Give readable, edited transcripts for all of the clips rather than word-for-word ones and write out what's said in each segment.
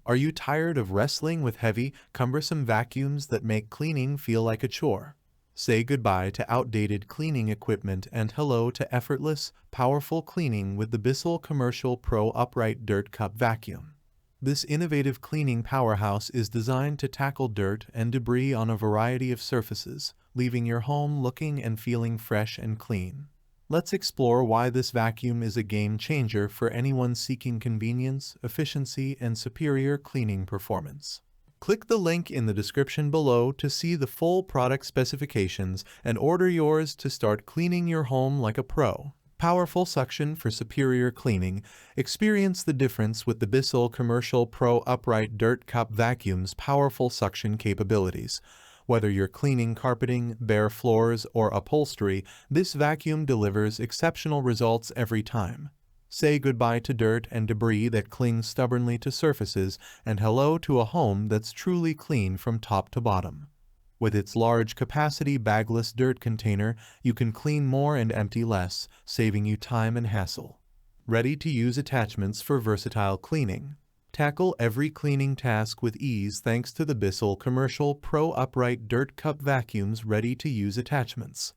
Are you tired of wrestling with heavy, cumbersome vacuums that make cleaning feel like a chore? Say goodbye to outdated cleaning equipment and hello to effortless, powerful cleaning with the Bissell Commercial Pro Upright Dirt Cup Vacuum. This innovative cleaning powerhouse is designed to tackle dirt and debris on a variety of surfaces, leaving your home looking and feeling fresh and clean. Let's explore why this vacuum is a game changer for anyone seeking convenience, efficiency, and superior cleaning performance. Click the link in the description below to see the full product specifications and order yours to start cleaning your home like a pro. Powerful suction for superior cleaning. Experience the difference with the Bissell Commercial Pro Upright Dirt Cup Vacuum's powerful suction capabilities. Whether you're cleaning carpeting, bare floors, or upholstery, this vacuum delivers exceptional results every time. Say goodbye to dirt and debris that cling stubbornly to surfaces and hello to a home that's truly clean from top to bottom. With its large capacity bagless dirt container, you can clean more and empty less, saving you time and hassle. Ready-to-use attachments for versatile cleaning. Tackle every cleaning task with ease thanks to the Bissell Commercial Pro Upright Dirt Cup Vacuum's ready-to-use attachments.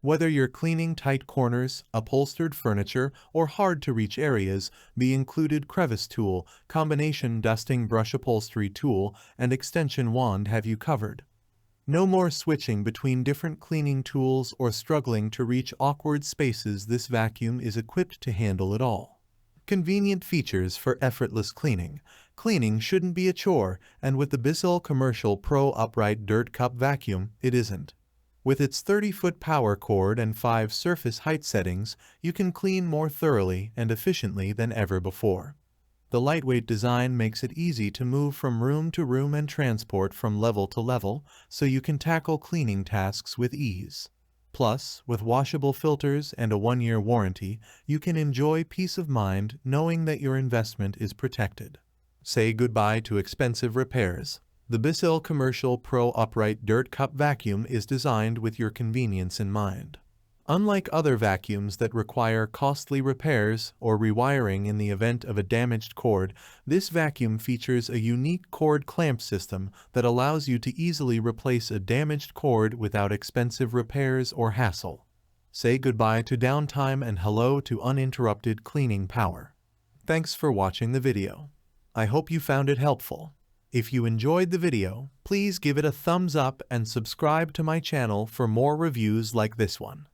Whether you're cleaning tight corners, upholstered furniture, or hard-to-reach areas, the included crevice tool, combination dusting brush upholstery tool, and extension wand have you covered. No more switching between different cleaning tools or struggling to reach awkward spaces. This vacuum is equipped to handle it all. Convenient features for effortless cleaning. Cleaning shouldn't be a chore, and with the Bissell Commercial Pro Upright Dirt Cup Vacuum, it isn't. With its 30-foot power cord and 5 surface height settings, you can clean more thoroughly and efficiently than ever before. The lightweight design makes it easy to move from room to room and transport from level to level, so you can tackle cleaning tasks with ease. Plus, with washable filters and a 1-year warranty, you can enjoy peace of mind knowing that your investment is protected. Say goodbye to expensive repairs. The Bissell Commercial Pro Upright Dirt Cup Vacuum is designed with your convenience in mind. Unlike other vacuums that require costly repairs or rewiring in the event of a damaged cord, this vacuum features a unique cord clamp system that allows you to easily replace a damaged cord without expensive repairs or hassle. Say goodbye to downtime and hello to uninterrupted cleaning power. Thanks for watching the video. I hope you found it helpful. If you enjoyed the video, please give it a thumbs up and subscribe to my channel for more reviews like this one.